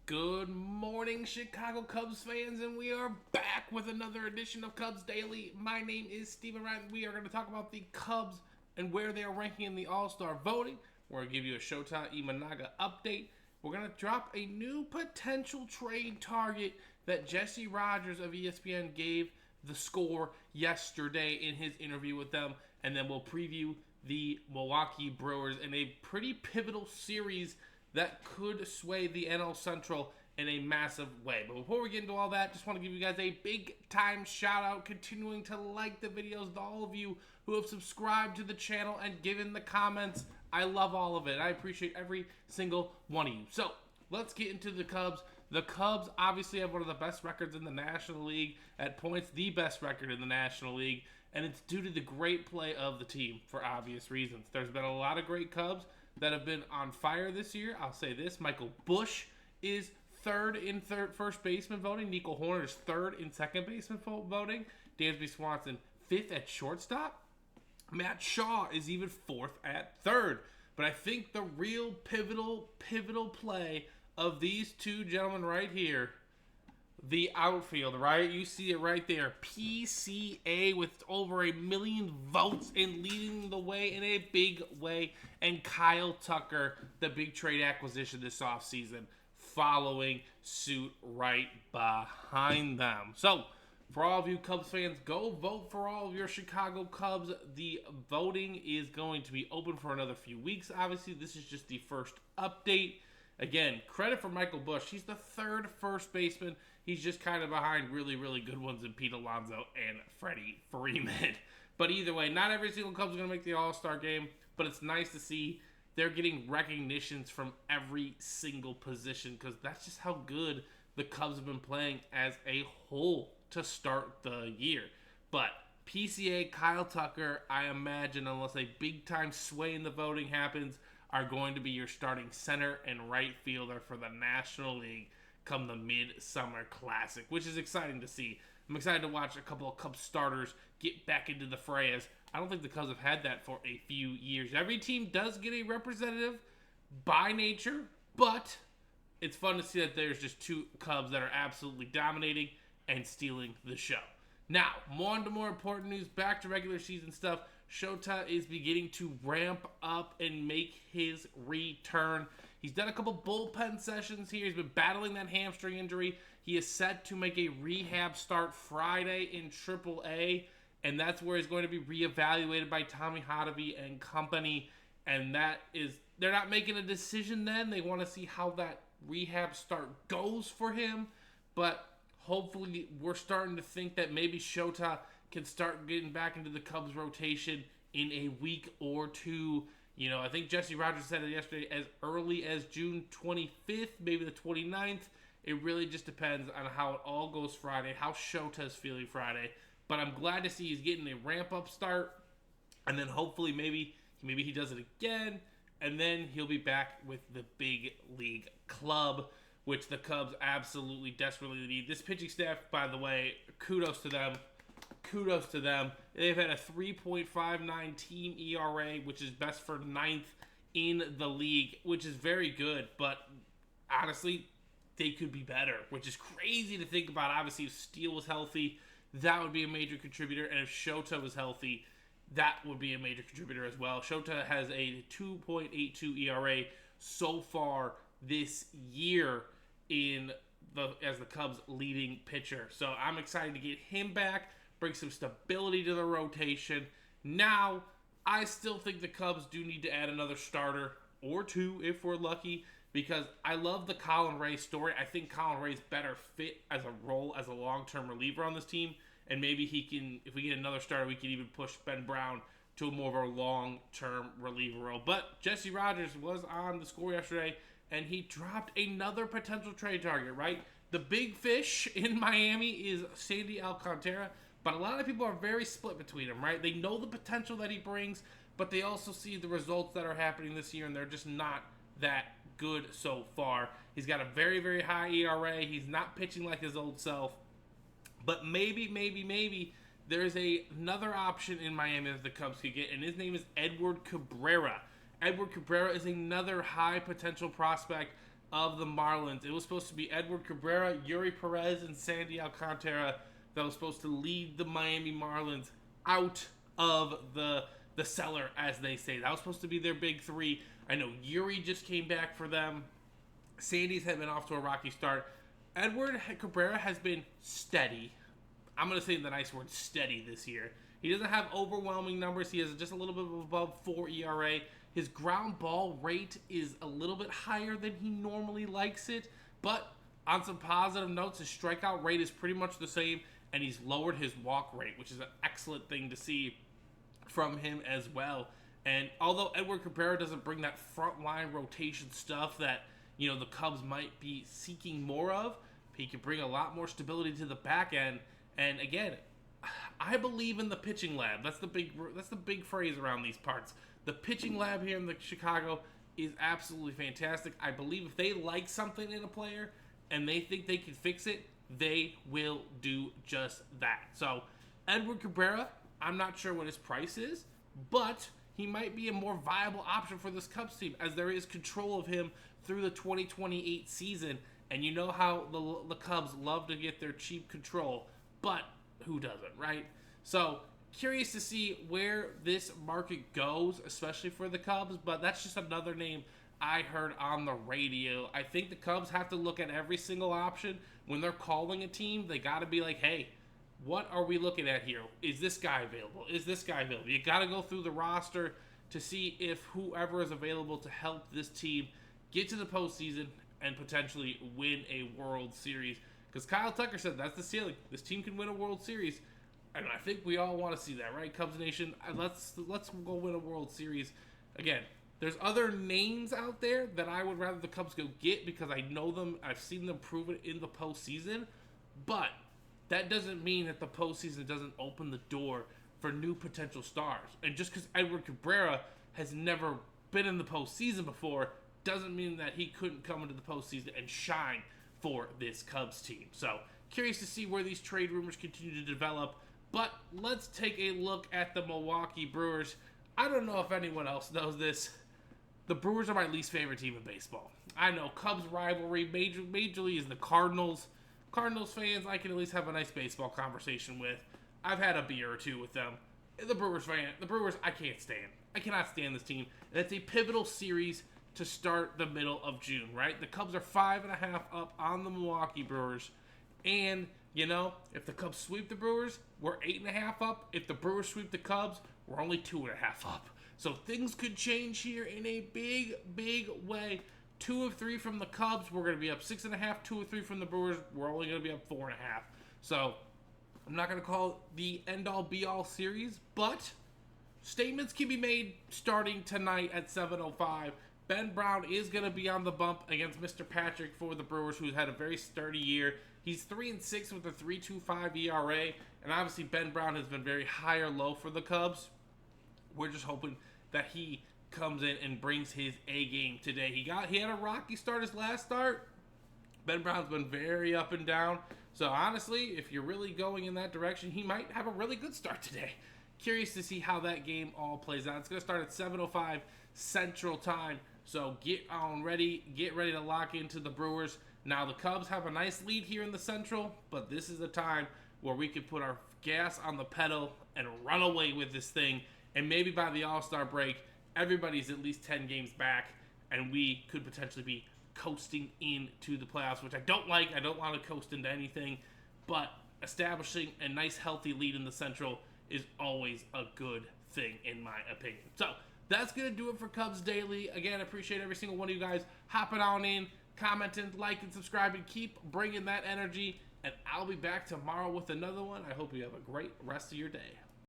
Good morning, Chicago Cubs fans, and we are back with another edition of Cubs Daily. My name is Steven Wright, and we are going to talk about the Cubs and where they are ranking in the All-Star voting. We're going to give you a Shota Imanaga update. We're going to drop a new potential trade target that Jesse Rogers of ESPN gave the score yesterday in his interview with them, and then we'll preview the Milwaukee Brewers in a pretty pivotal series that could sway the NL Central in a massive way. But before we get into all that, just want to give you guys a big time shout out, continuing to like the videos, to all of you who have subscribed to the channel and given the comments. I love all of it. I appreciate every single one of you. So let's get into the Cubs. The Cubs obviously have one of the best records in the National League, at points the best record in the National League, and it's due to the great play of the team for obvious reasons. There's been a lot of great Cubs that have been on fire this year. I'll say this: Michael Busch is third in first baseman voting. Nico Horner is third in second baseman voting. Dansby Swanson fifth at shortstop. Matt Shaw is even fourth at third. But I think the real pivotal play of these two gentlemen right here, the outfield, right? You see it right there. PCA with over 1 million votes and leading the way in a big way. And Kyle Tucker, the big trade acquisition this offseason, following suit right behind them. So, for all of you Cubs fans, go vote for all of your Chicago Cubs. The voting is going to be open for another few weeks. Obviously, this is just the first update. Again, credit for Michael Busch. He's the third first baseman. He's just kind of behind really good ones in Pete Alonso and Freddie Freeman. But either way, not every single Cubs is going to make the All-Star game, but it's nice to see they're getting recognitions from every single position, because that's just how good the Cubs have been playing as a whole to start the year. But PCA, Kyle Tucker, I imagine, unless a big-time sway in the voting happens, are going to be your starting center and right fielder for the National League come the Midsummer Classic, which is exciting to see. I'm excited to watch a couple of Cubs starters get back into the fray, as I don't think the Cubs have had that for a few years. Every team does get a representative by nature, but it's fun to see that there's just two Cubs that are absolutely dominating and stealing the show. Now, more important news, back to regular season stuff. Shota is beginning to ramp up and make his return. He's done a couple bullpen sessions here. He's been battling that hamstring injury. He is set to make a rehab start Friday in AAA, and that's where he's going to be reevaluated by Tommy Hotovy and company. And that is, they're not making a decision then. They want to see how that rehab start goes for him. But hopefully we're starting to think that maybe Shota can start getting back into the Cubs rotation in a week or two. You know, I think Jesse Rogers said it yesterday, as early as June 25th, maybe the 29th. It really just depends on how it all goes Friday, how Shota's feeling Friday. But I'm glad to see he's getting a ramp-up start. And then hopefully maybe he does it again. And then he'll be back with the big league club, which the Cubs absolutely desperately need. This pitching staff, by the way, kudos to them. Kudos to them. They've had a 3.59 team ERA, which is best for ninth in the league, which is very good. But honestly, they could be better, which is crazy to think about. Obviously, if Steele was healthy, that would be a major contributor. And if Shota was healthy, that would be a major contributor as well. Shota has a 2.82 ERA so far this year as the Cubs' leading pitcher. So I'm excited to get him back, bring some stability to the rotation. Now, I still think the Cubs do need to add another starter or two if we're lucky, because I love the Colin Ray story. I think Colin Ray's better fit as a role as a long-term reliever on this team, and maybe he can, if we get another starter, we can even push Ben Brown to a more of a long-term reliever role. But Jesse Rogers was on the score yesterday, and he dropped another potential trade target, right? The big fish in Miami is Sandy Alcantara, but a lot of people are very split between them, right? They know the potential that he brings, but they also see the results that are happening this year, and they're just not that good so far. He's got a very high ERA. He's not pitching like his old self. But maybe there's another option in Miami that the Cubs could get, and his name is Edward Cabrera. Edward Cabrera is another high potential prospect of the Marlins. It was supposed to be Edward Cabrera, Yuri Perez, and Sandy Alcantara that was supposed to lead the Miami Marlins out of the cellar, as they say. That was supposed to be their big three. I know Yuri just came back for them. Sandy's had been off to a rocky start. Edward Cabrera has been steady. I'm going to say the nice word steady this year. He doesn't have overwhelming numbers. He has just a little bit above 4 ERA. His ground ball rate is a little bit higher than he normally likes it. But on some positive notes, his strikeout rate is pretty much the same. And he's lowered his walk rate, which is an excellent thing to see from him as well. And although Edward Cabrera doesn't bring that frontline rotation stuff that, the Cubs might be seeking more of, he can bring a lot more stability to the back end. And again, I believe in the pitching lab. That's the big phrase around these parts. The pitching lab here in the Chicago is absolutely fantastic. I believe if they like something in a player and they think they can fix it, they will do just that. So, Edward Cabrera, I'm not sure what his price is, but he might be a more viable option for this Cubs team as there is control of him through the 2028 season. And you know how the Cubs love to get their cheap control, but who doesn't, right? So, curious to see where this market goes, especially for the Cubs, but that's just another name I heard on the radio. I think the Cubs have to look at every single option. When they're calling a team, they got to be like, hey, what are we looking at here? Is this guy available? Is this guy available? You got to go through the roster to see if whoever is available to help this team get to the postseason and potentially win a World Series. Because Kyle Tucker said that's the ceiling. This team can win a World Series. And I think we all want to see that, right, Cubs Nation? Let's go win a World Series. Again, there's other names out there that I would rather the Cubs go get because I know them. I've seen them prove it in the postseason. But that doesn't mean that the postseason doesn't open the door for new potential stars. And just because Edward Cabrera has never been in the postseason before doesn't mean that he couldn't come into the postseason and shine for this Cubs team. So, curious to see where these trade rumors continue to develop. But let's take a look at the Milwaukee Brewers. I don't know if anyone else knows this. The Brewers are my least favorite team in baseball. I know Cubs rivalry, majorly is the Cardinals. Cardinals fans, I can at least have a nice baseball conversation with. I've had a beer or two with them. The Brewers, I can't stand. I cannot stand this team. And it's a pivotal series to start the middle of June, right? The Cubs are 5.5 up on the Milwaukee Brewers. And, if the Cubs sweep the Brewers, we're 8.5 up. If the Brewers sweep the Cubs, we're only 2.5 up. So things could change here in a big, big way. 2 of 3 from the Cubs, we're going to be up 6.5. 2 of 3 from the Brewers, we're only going to be up 4.5. So I'm not going to call it the end-all, be-all series, but statements can be made starting tonight at 7:05. Ben Brown is going to be on the bump against Mr. Patrick for the Brewers, who's had a very sturdy year. He's 3-6 with a 3.25 ERA, and obviously Ben Brown has been very high or low for the Cubs. We're just hoping that he comes in and brings his A game today. He had a rocky start his last start. Ben Brown's been very up and down. So honestly, if you're really going in that direction, he might have a really good start today. Curious to see how that game all plays out. It's going to start at 7:05 Central Time. So get ready to lock into the Brewers. Now the Cubs have a nice lead here in the Central, but this is the time where we can put our gas on the pedal and run away with this thing. And maybe by the All-Star break, everybody's at least 10 games back, and we could potentially be coasting into the playoffs, which I don't like. I don't want to coast into anything, but establishing a nice, healthy lead in the Central is always a good thing, in my opinion. So that's going to do it for Cubs Daily. Again, I appreciate every single one of you guys hopping on in, commenting, liking, subscribing. Keep bringing that energy, and I'll be back tomorrow with another one. I hope you have a great rest of your day.